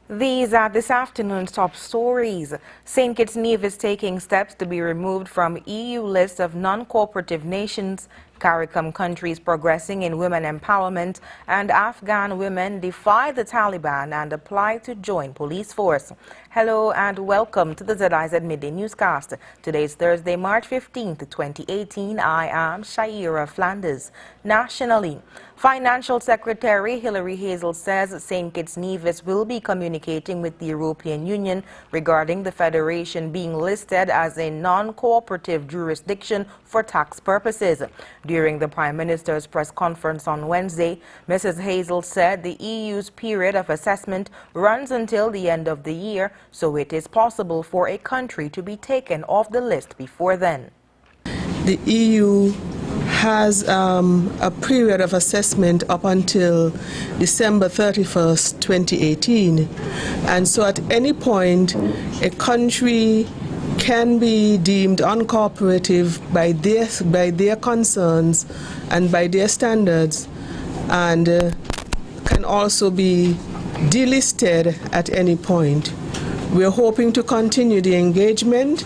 These are this afternoon's top stories. St. Kitts Nevis taking steps to be removed from EU list of non-cooperative nations, CARICOM countries progressing in women empowerment, and Afghan women defy the Taliban and apply to join police force. Hello and welcome to the ZIZ Midday Newscast. Today is Thursday, March 15th, 2018. I am Shaira Flanders. Nationally, Financial Secretary Hilary Hazel says St. Kitts Nevis will be communicating with the European Union regarding the Federation being listed as a non-cooperative jurisdiction for tax purposes. During the Prime Minister's press conference on Wednesday, Mrs. Hazel said the EU's period of assessment runs until the end of the year, so it is possible for a country to be taken off the list before then. The EU has a period of assessment up until December 31st, 2018. And so at any point, a country can be deemed uncooperative by their concerns and by their standards, and can also be delisted at any point. We're hoping to continue the engagement,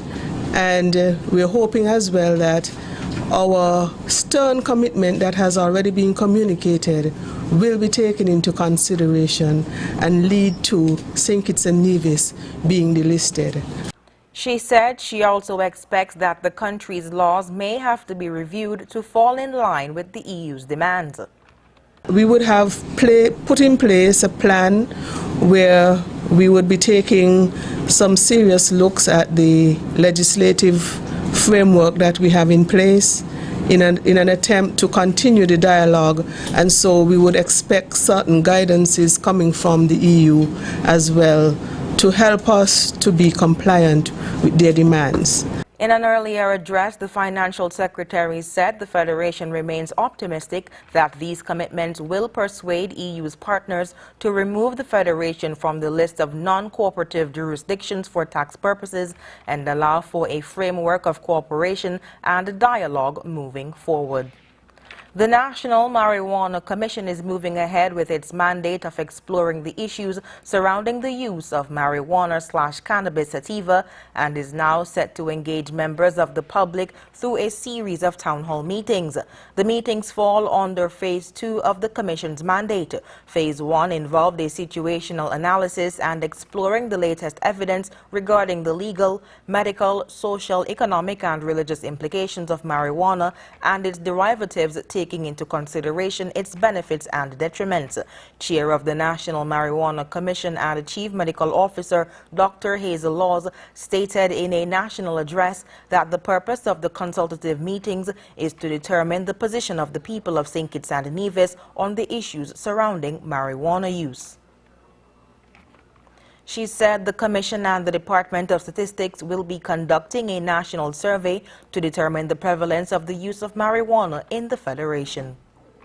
and we're hoping as well that our stern commitment that has already been communicated will be taken into consideration and lead to St. Kitts and Nevis being delisted. She said she also expects that the country's laws may have to be reviewed to fall in line with the EU's demands. We would have put in place a plan where we would be taking some serious looks at the legislative framework that we have in place in an attempt to continue the dialogue, and so we would expect certain guidances coming from the EU as well to help us to be compliant with their demands. In an earlier address, the Financial Secretary said the Federation remains optimistic that these commitments will persuade EU's partners to remove the Federation from the list of non-cooperative jurisdictions for tax purposes and allow for a framework of cooperation and dialogue moving forward. The National Marijuana Commission is moving ahead with its mandate of exploring the issues surrounding the use of marijuana/cannabis sativa and is now set to engage members of the public through a series of town hall meetings. The meetings fall under Phase 2 of the Commission's mandate. Phase 1 involved a situational analysis and exploring the latest evidence regarding the legal, medical, social, economic, and religious implications of marijuana and its derivatives, taking into consideration its benefits and detriments. Chair of the National Marijuana Commission and Chief Medical Officer Dr. Hazel stated in a national address that the purpose of the consultative meetings is to determine the position of the people of St. Kitts and Nevis on the issues surrounding marijuana use. She said the Commission and the Department of Statistics will be conducting a national survey to determine the prevalence of the use of marijuana in the Federation.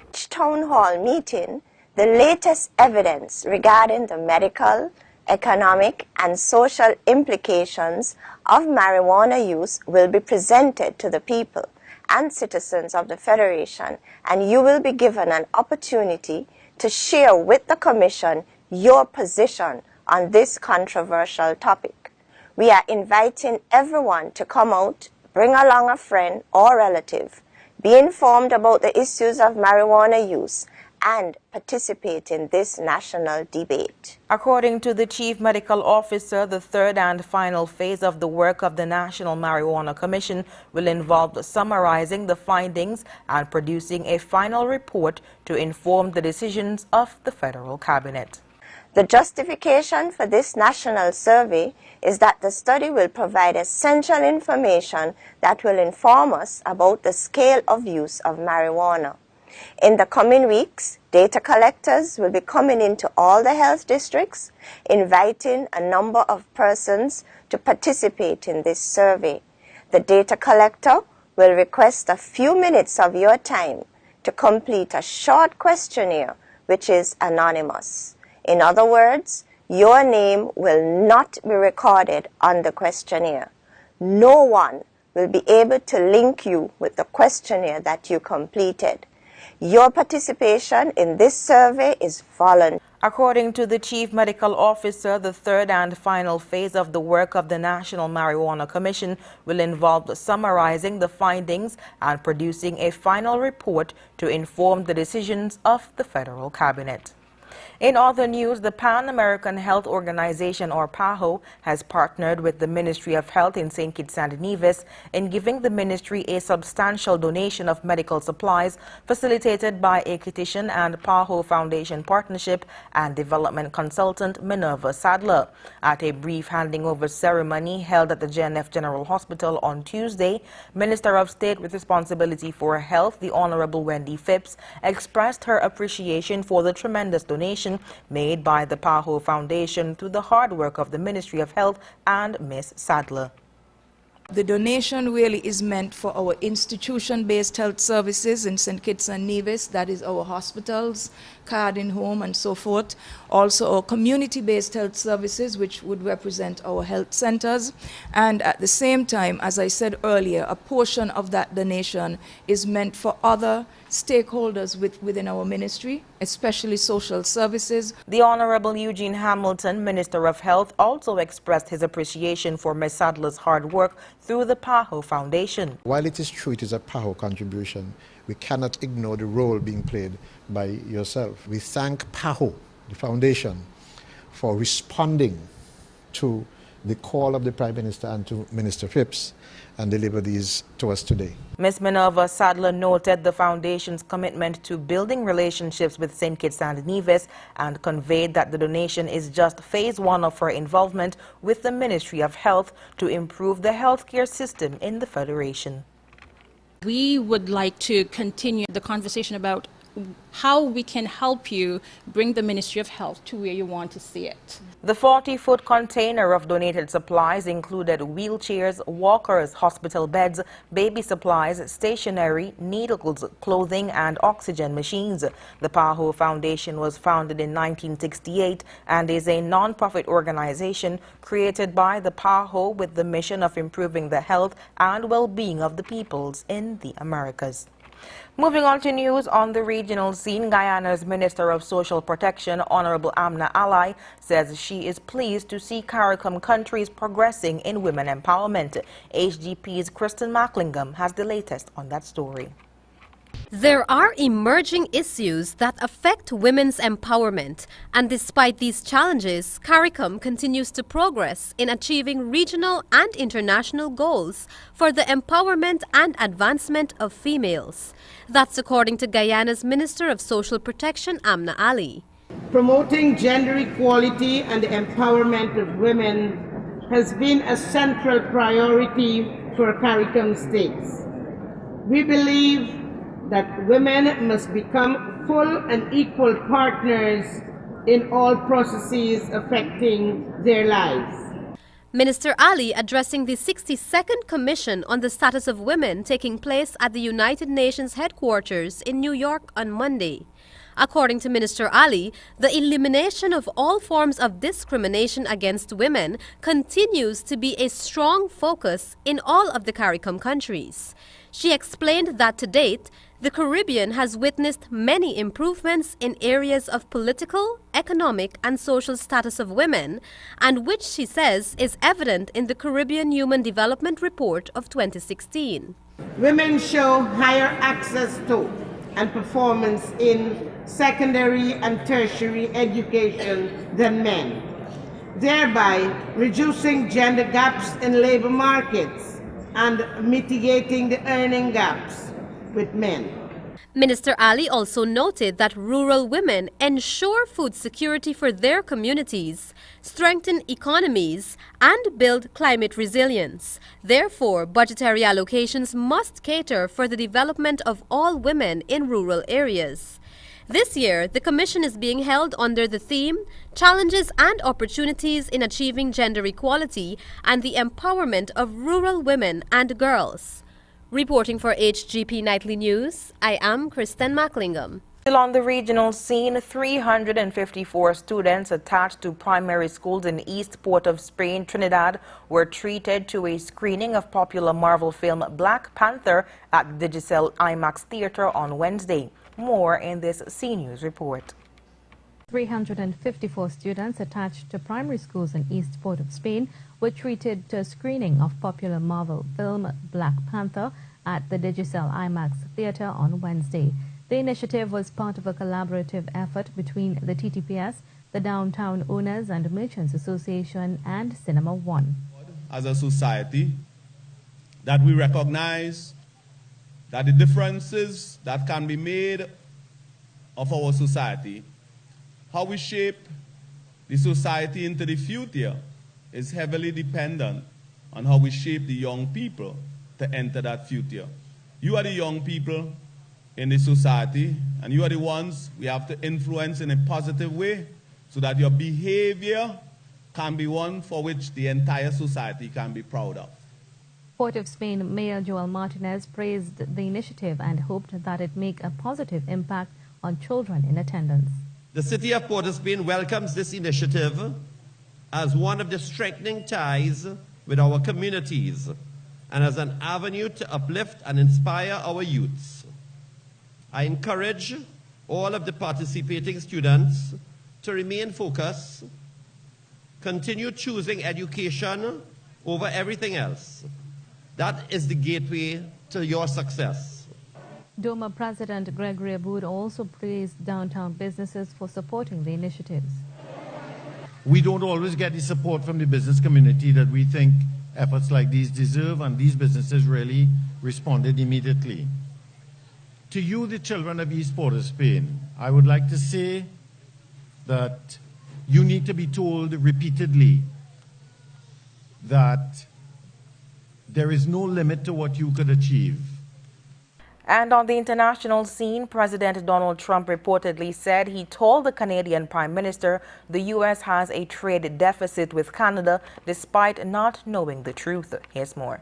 Each town hall meeting, the latest evidence regarding the medical, economic, and social implications of marijuana use will be presented to the people and citizens of the Federation, and you will be given an opportunity to share with the Commission your position on this controversial topic. We are inviting everyone to come out, bring along a friend or relative, be informed about the issues of marijuana use, and participate in this national debate. According to the Chief Medical Officer, the third and final phase of the work of the National Marijuana Commission will involve summarizing the findings and producing a final report to inform the decisions of the Federal Cabinet. The justification for this national survey is that the study will provide essential information that will inform us about the scale of use of marijuana. In the coming weeks, data collectors will be coming into all the health districts, inviting a number of persons to participate in this survey. The data collector will request a few minutes of your time to complete a short questionnaire which is anonymous. In other words, your name will not be recorded on the questionnaire. No one will be able to link you with the questionnaire that you completed. Your participation in this survey is voluntary. According to the Chief Medical Officer, the third and final phase of the work of the National Marijuana Commission will involve summarizing the findings and producing a final report to inform the decisions of the federal cabinet. In other news, the Pan American Health Organization, or PAHO, has partnered with the Ministry of Health in St. Kitts and Nevis in giving the ministry a substantial donation of medical supplies facilitated by a Kittitian and PAHO Foundation partnership and development consultant Minerva Sadler. At a brief handing over ceremony held at the JNF General Hospital on Tuesday, Minister of State with responsibility for health, the Honorable Wendy Phipps, expressed her appreciation for the tremendous donation made by the PAHO Foundation through the hard work of the Ministry of Health and Ms. Sadler. The donation really is meant for our institution-based health services in St. Kitts and Nevis, that is our hospitals, Cardin Home and so forth. Also our community-based health services, which would represent our health centers. And at the same time, as I said earlier, a portion of that donation is meant for other stakeholders within our ministry, especially social services. The Honorable Eugene Hamilton, Minister of Health, also expressed his appreciation for Ms. Sadler's hard work through the PAHO Foundation. While it is true it is a PAHO contribution, we cannot ignore the role being played by yourself. We thank PAHO, the foundation, for responding to the call of the Prime Minister and to Minister Phipps and deliver these to us today. Ms. Minerva Sadler noted the foundation's commitment to building relationships with St. Kitts and Nevis and conveyed that the donation is just phase one of her involvement with the Ministry of Health to improve the healthcare system in the Federation. We would like to continue the conversation about how we can help you bring the Ministry of Health to where you want to see it. The 40-foot container of donated supplies included wheelchairs, walkers, hospital beds, baby supplies, stationery, needles, clothing, and oxygen machines. The PAHO Foundation was founded in 1968 and is a non-profit organization created by the PAHO with the mission of improving the health and well-being of the peoples in the Americas. Moving on to news on the regional scene, Guyana's Minister of Social Protection, Honorable Amna Ali, says she is pleased to see CARICOM countries progressing in women empowerment. HGP's Kristen Macklingham has the latest on that story. There are emerging issues that affect women's empowerment, and despite these challenges, CARICOM continues to progress in achieving regional and international goals for the empowerment and advancement of females. That's according to Guyana's Minister of Social Protection, Amna Ali. Promoting gender equality and the empowerment of women has been a central priority for CARICOM states. We believe that women must become full and equal partners in all processes affecting their lives. Minister Ali addressing the 62nd Commission on the Status of Women taking place at the United Nations headquarters in New York on Monday. According to Minister Ali, the elimination of all forms of discrimination against women continues to be a strong focus in all of the CARICOM countries. She explained that to date, the Caribbean has witnessed many improvements in areas of political, economic, and social status of women, and which she says is evident in the Caribbean Human Development Report of 2016. Women show higher access to and performance in secondary and tertiary education than men, thereby reducing gender gaps in labor markets and mitigating the earning gaps with men. Minister Ali also noted that rural women ensure food security for their communities, strengthen economies, and build climate resilience. Therefore, budgetary allocations must cater for the development of all women in rural areas. This year, the Commission is being held under the theme, Challenges and Opportunities in Achieving Gender Equality and the Empowerment of Rural Women and Girls. Reporting for HGP Nightly News, I am Kristen Macklingham. Still on the regional scene, 354 students attached to primary schools in East Port of Spain, Trinidad, were treated to a screening of popular Marvel film Black Panther at the Digicel IMAX Theater on Wednesday. More in this C News report. 354 students attached to primary schools in East Port of Spain were treated to a screening of popular Marvel film Black Panther at the Digicel IMAX Theater on Wednesday. The initiative was part of a collaborative effort between the TTPS, the Downtown Owners and Merchants Association, and Cinema One. As a society, that we recognize that the differences that can be made of our society, how we shape the society into the future, is heavily dependent on how we shape the young people to enter that future. You are the young people in the society, and you are the ones we have to influence in a positive way so that your behavior can be one for which the entire society can be proud of. Port of Spain Mayor Joel Martinez praised the initiative and hoped that it make a positive impact on children in attendance. The City of Port of Spain welcomes this initiative as one of the strengthening ties with our communities and as an avenue to uplift and inspire our youths. I encourage all of the participating students to remain focused, continue choosing education over everything else. That is the gateway to your success. DOMA President Gregory Aboud also praised downtown businesses for supporting the initiatives. We don't always get the support from the business community that we think efforts like these deserve, and these businesses really responded immediately. To you, the children of East Port of Spain, I would like to say that you need to be told repeatedly that there is no limit to what you could achieve. And on the international scene, President Donald Trump reportedly said he told the Canadian Prime Minister the U.S. has a trade deficit with Canada despite not knowing the truth. Here's more.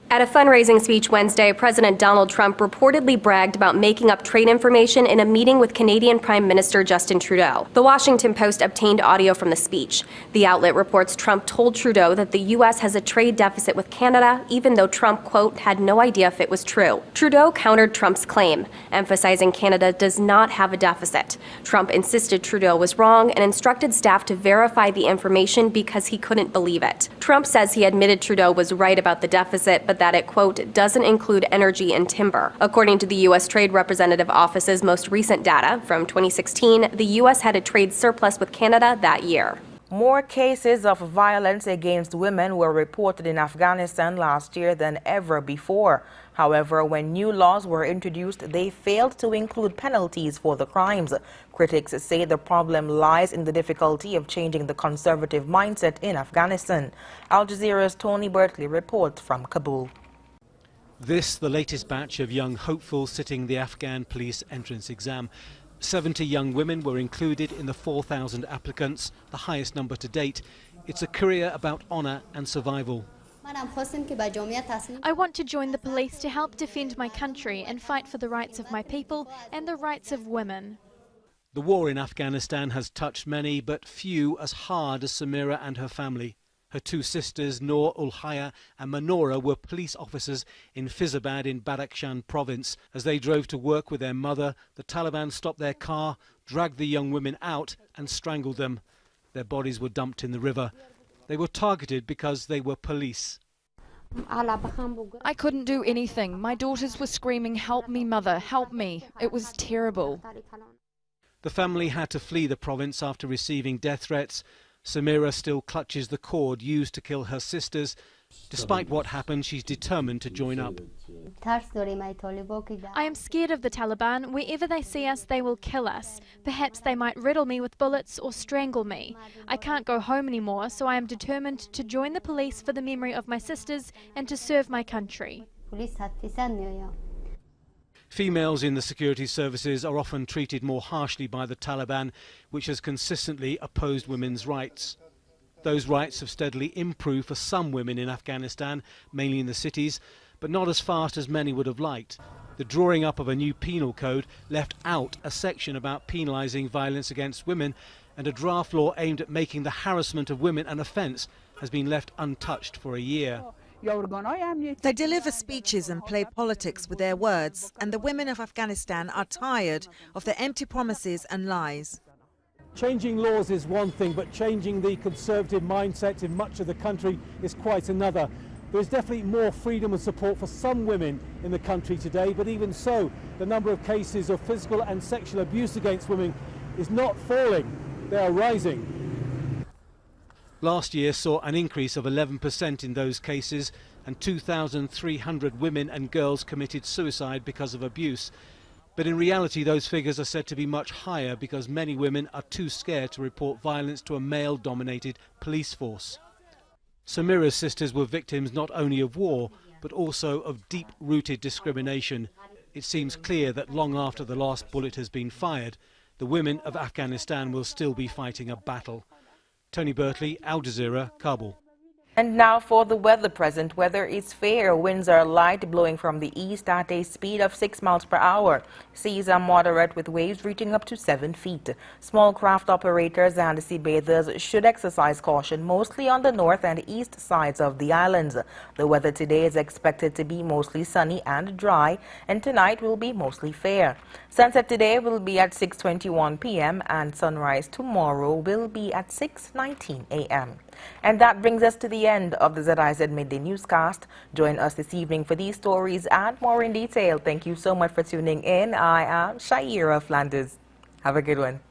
At a fundraising speech Wednesday, President Donald Trump reportedly bragged about making up trade information in a meeting with Canadian Prime Minister Justin Trudeau. The Washington Post obtained audio from the speech. The outlet reports Trump told Trudeau that the U.S. has a trade deficit with Canada, even though Trump, quote, had no idea if it was true. Trudeau countered Trump's claim, emphasizing Canada does not have a deficit. Trump insisted Trudeau was wrong and instructed staff to verify the information because he couldn't believe it. Trump says he admitted Trudeau was right about the deficit, but that it, quote, doesn't include energy and timber. According to the U.S. Trade Representative Office's most recent data from 2016, the U.S. had a trade surplus with Canada that year. More cases of violence against women were reported in Afghanistan last year than ever before. However, when new laws were introduced, they failed to include penalties for the crimes. Critics say the problem lies in the difficulty of changing the conservative mindset in Afghanistan. Al Jazeera's Tony Bertley reports from Kabul. This, the latest batch of young hopefuls sitting the Afghan police entrance exam. 70 young women were included in the 4,000 applicants, the highest number to date. It's a career about honour and survival. I want to join the police to help defend my country and fight for the rights of my people and the rights of women. The war in Afghanistan has touched many, but few as hard as Samira and her family. Her two sisters, Noor Ul-Haya and Manora, were police officers in Fizabad in Badakhshan province. As they drove to work with their mother, the Taliban stopped their car, dragged the young women out and strangled them. Their bodies were dumped in the river. They were targeted because they were police. I couldn't do anything. My daughters were screaming, "Help me, mother, help me." It was terrible. The family had to flee the province after receiving death threats. Samira still clutches the cord used to kill her sisters. Despite what happened, she's determined to join up. I am scared of the Taliban. Wherever they see us, they will kill us. Perhaps they might riddle me with bullets or strangle me. I can't go home anymore, so I am determined to join the police for the memory of my sisters and to serve my country. Females in the security services are often treated more harshly by the Taliban, which has consistently opposed women's rights. Those rights have steadily improved for some women in Afghanistan, mainly in the cities, but not as fast as many would have liked. The drawing up of a new penal code left out a section about penalising violence against women, and a draft law aimed at making the harassment of women an offence has been left untouched for a year. They deliver speeches and play politics with their words, and the women of Afghanistan are tired of their empty promises and lies. Changing laws is one thing, but changing the conservative mindset in much of the country is quite another. There is definitely more freedom and support for some women in the country today, but even so, the number of cases of physical and sexual abuse against women is not falling, they are rising. Last year saw an increase of 11% in those cases, and 2,300 women and girls committed suicide because of abuse. But in reality, those figures are said to be much higher because many women are too scared to report violence to a male-dominated police force. Samira's sisters were victims not only of war, but also of deep-rooted discrimination. It seems clear that long after the last bullet has been fired, the women of Afghanistan will still be fighting a battle. Tony Bertley, Al Jazeera, Kabul. And now for the weather. Present weather is fair. Winds are light, blowing from the east at a speed of 6 miles per hour. Seas are moderate with waves reaching up to 7 feet. Small craft operators and sea bathers should exercise caution, mostly on the north and east sides of the islands. The weather today is expected to be mostly sunny and dry, and tonight will be mostly fair. Sunset today will be at 6:21 p.m. and sunrise tomorrow will be at 6:19 a.m. And that brings us to the end of the ZIZ Midday Newscast. Join us this evening for these stories and more in detail. Thank you so much for tuning in. I am Shaira Flanders. Have a good one.